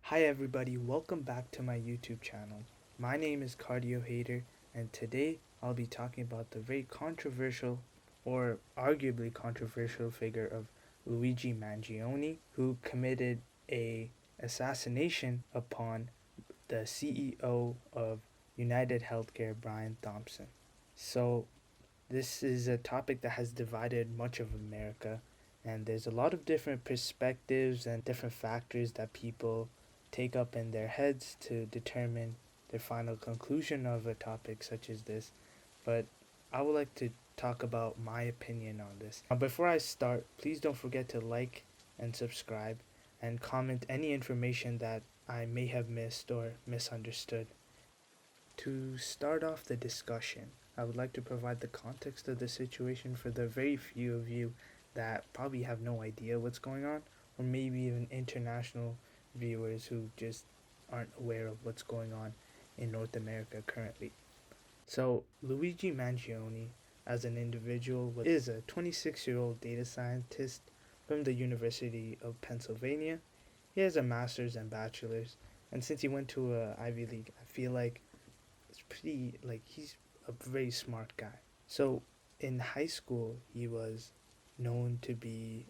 Hi everybody, welcome back to my YouTube channel. My name is Cardio Hater and today I'll be talking about the very controversial or arguably controversial figure of Luigi Mangione, who committed a assassination upon the CEO of United Healthcare, Brian Thompson. So this is a topic that has divided much of America, and there's a lot of different perspectives and different factors that people take up in their heads to determine their final conclusion of a topic such as this. But I would like to talk about my opinion on this. Now, before I start, please don't forget to like and subscribe and comment any information that I may have missed or misunderstood. To start off the discussion, I would like to provide the context of the situation for the very few of you that probably have no idea what's going on, or maybe even international viewers who just aren't aware of what's going on in North America currently. So, Luigi Mangione, as an individual, is a 26-year-old data scientist from the University of Pennsylvania. He has a master's and bachelor's, and since he went to a Ivy League, I feel like it's pretty like he's a very smart guy. So in high school, he was known to be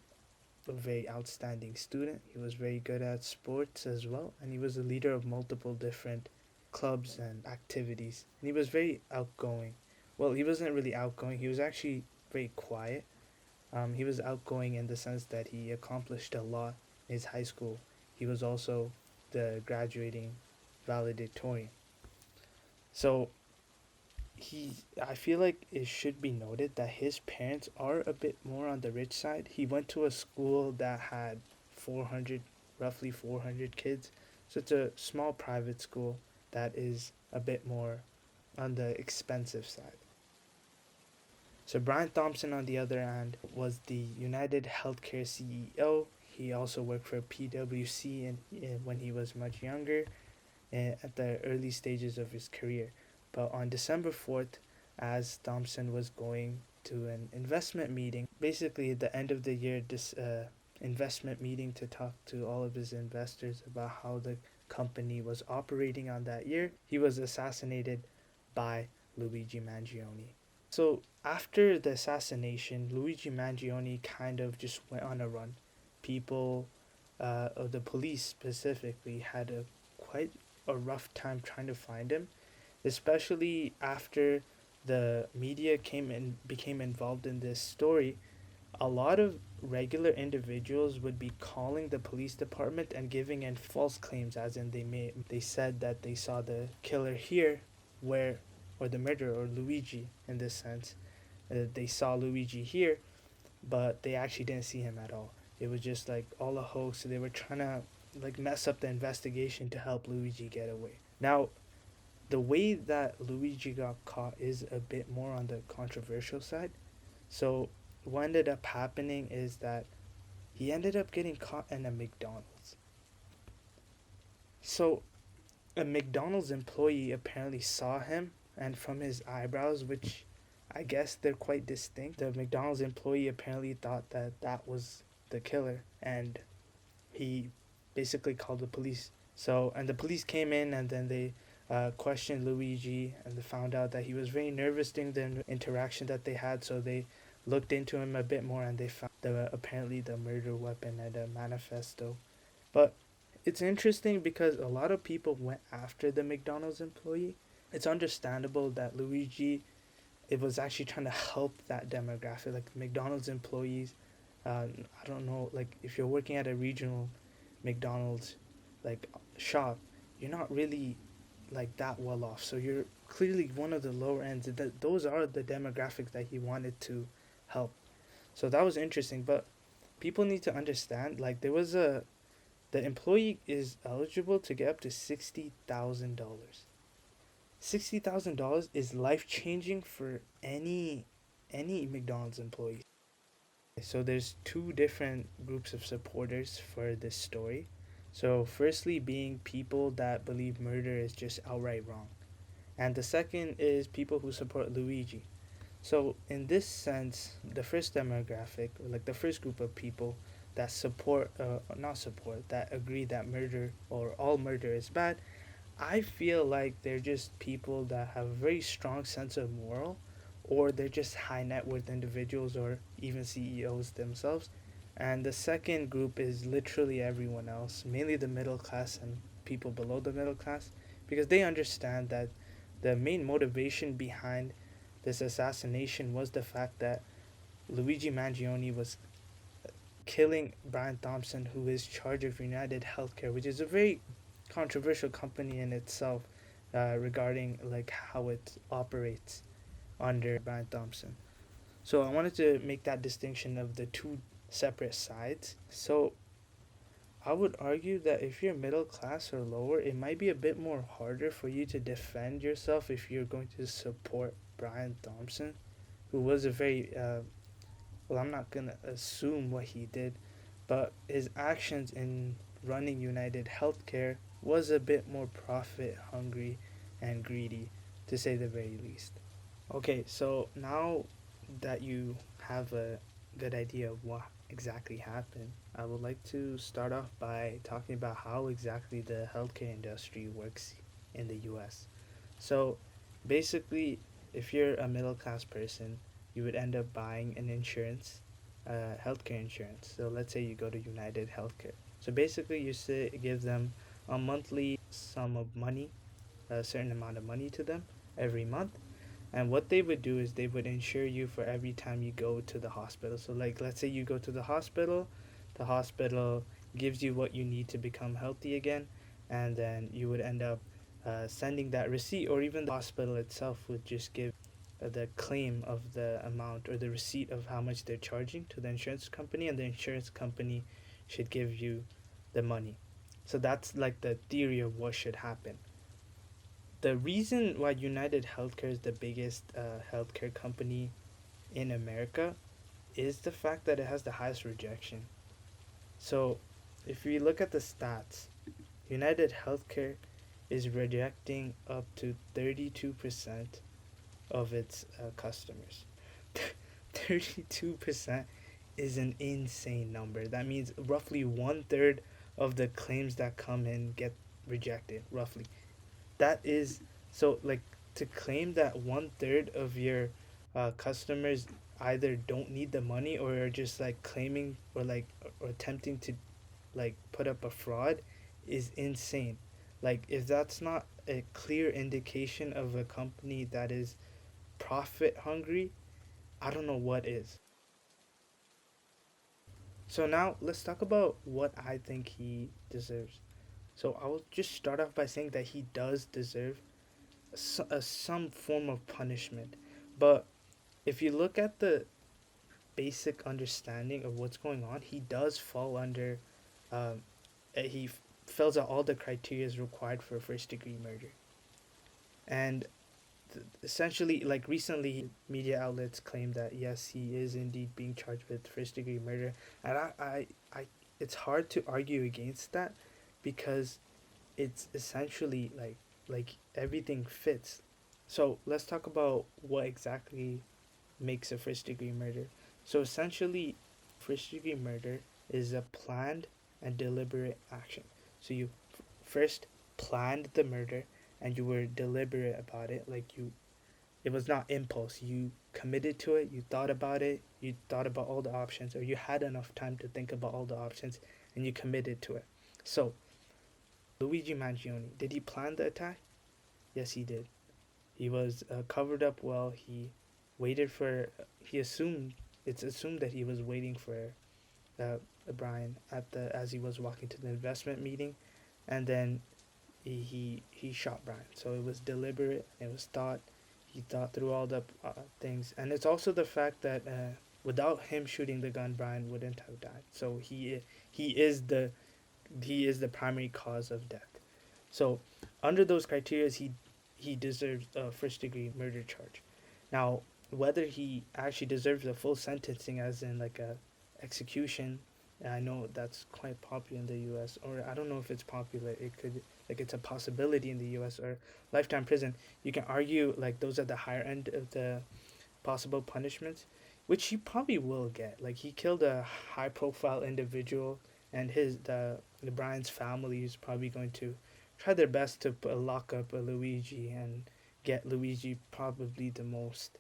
a very outstanding student. He was very good at sports as well, and he was a leader of multiple different clubs and activities. And he was very outgoing. Well, he wasn't really outgoing. He was actually very quiet. He was outgoing in the sense that he accomplished a lot in his high school. He was also the graduating valedictorian. So he I feel like it should be noted that his parents are a bit more on the rich side. He went to a school that had 400 roughly 400 kids. So it's a small private school that is a bit more on the expensive side. So Brian Thompson on the other hand was the United Healthcare CEO. He also worked for PwC when he was much younger at the early stages of his career. But on December 4th, as Thompson was going to an investment meeting, basically at the end of the year, this investment meeting to talk to all of his investors about how the company was operating on that year, he was assassinated by Luigi Mangione. So after the assassination, Luigi Mangione kind of just went on a run. People, of the police specifically, had a quite a rough time trying to find him, especially after the media came and became involved in this story. A lot of regular individuals would be calling the police department and giving in false claims, as in they said that they saw the killer here, where or the murderer or Luigi in this sense. They saw Luigi here, but they actually didn't see him at all. It was just like all a hoax. So they were trying to like mess up the investigation to help Luigi get away. Now, the way that Luigi got caught is a bit more on the controversial side. So what ended up happening is that he ended up getting caught in a McDonald's. So a McDonald's employee apparently saw him, and from his eyebrows, which I guess they're quite distinct, the McDonald's employee apparently thought that that was the killer, and he basically called the police. So, and the police came in and then they questioned Luigi and they found out that he was very nervous during the interaction that they had. So they looked into him a bit more and they found apparently the murder weapon and a manifesto. But it's interesting because a lot of people went after the McDonald's employee. It's understandable that Luigi it was actually trying to help that demographic, like McDonald's employees. I don't know, like if you're working at a regional McDonald's like shop, you're not really like that well off. So you're clearly one of the lower ends. That those are the demographics that he wanted to help. So that was interesting, but people need to understand like there was a the employee is eligible to get up to $60,000. $60,000 is life changing for any McDonald's employee. So there's two different groups of supporters for this story. So firstly being people that believe murder is just outright wrong. And the second is people who support Luigi. So in this sense, the first demographic, or like the first group of people, that support, not support, that agree that murder or all murder is bad. I feel like they're just people that have a very strong sense of moral, or they're just high net worth individuals, or even CEOs themselves. And the second group is literally everyone else, mainly the middle class and people below the middle class, because they understand that the main motivation behind this assassination was the fact that Luigi Mangione was killing Brian Thompson, who is charged of United Healthcare, which is a very controversial company in itself, regarding like how it operates under Brian Thompson. So I wanted to make that distinction of the two separate sides. So I would argue that if you're middle class or lower, it might be a bit more harder for you to defend yourself if you're going to support Brian Thompson, who was a very well, I'm not gonna assume what he did, but his actions in running United Healthcare was a bit more profit hungry and greedy, to say the very least. Okay, so now that you have a good idea of what exactly happened, I would like to start off by talking about how exactly the healthcare industry works in the US. So basically, if you're a middle class person, you would end up buying an insurance, healthcare insurance. So let's say you go to United Healthcare. So basically, give them a monthly sum of money, a certain amount of money to them every month. And what they would do is they would insure you for every time you go to the hospital. So, like, let's say you go to the hospital gives you what you need to become healthy again, and then you would end up sending that receipt, or even the hospital itself would just give the claim of the amount or the receipt of how much they're charging to the insurance company, and the insurance company should give you the money. So that's like the theory of what should happen. The reason why United Healthcare is the biggest healthcare company in America is the fact that it has the highest rejection. So, if we look at the stats, United Healthcare is rejecting up to 32% of its customers. 32% is an insane number. That means roughly one third of the claims that come in get rejected, roughly. That is so, like, to claim that one third of your customers either don't need the money or are just like claiming or like or attempting to like put up a fraud is insane. Like, if that's not a clear indication of a company that is profit hungry, I don't know what is. So now let's talk about what I think he deserves. So I will just start off by saying that he does deserve some form of punishment. But if you look at the basic understanding of what's going on, he does fall under, um, he fills out all the criteria required for first degree murder. And essentially, like recently, media outlets claim that yes, he is indeed being charged with first degree murder. And it's hard to argue against that because it's essentially like everything fits. So let's talk about what exactly makes a first degree murder. So essentially, first degree murder is a planned and deliberate action. So you first planned the murder and you were deliberate about it. Like, it was not impulse. You committed to it, you thought about it, you thought about all the options, or you had enough time to think about all the options and you committed to it. So, Luigi Mangione, did he plan the attack? Yes, he did. He was covered up well. He waited for. He assumed. It's assumed that he was waiting for uh, Brian at the as he was walking to the investment meeting, and then he shot Brian. So it was deliberate. It was thought. He thought through all the things, and it's also the fact that without him shooting the gun, Brian wouldn't have died. So he is the he is the primary cause of death. So, under those criteria, he deserves a first degree murder charge. Now, whether he actually deserves a full sentencing, as in like a execution, I know that's quite popular in the U.S. Or I don't know if it's popular. It could like it's a possibility in the U.S. or lifetime prison. You can argue like those are the higher end of the possible punishments. which he probably will get. Like he killed a high profile individual, and the Brian's family is probably going to try their best to lock up a Luigi and get Luigi probably the most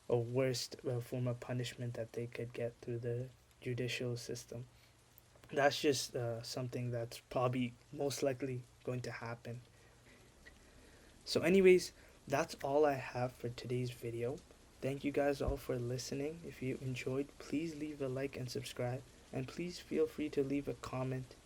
or worst form of punishment that they could get through the judicial system. That's just something that's probably most likely going to happen. So, anyways, that's all I have for today's video. Thank you guys all for listening. If you enjoyed, please leave a like and subscribe. And please feel free to leave a comment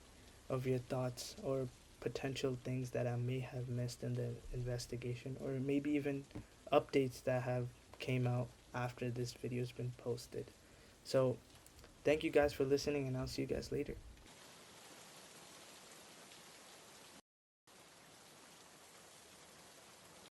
of your thoughts or potential things that I may have missed in the investigation, or maybe even updates that have came out after this video's been posted. So, thank you guys for listening, and I'll see you guys later.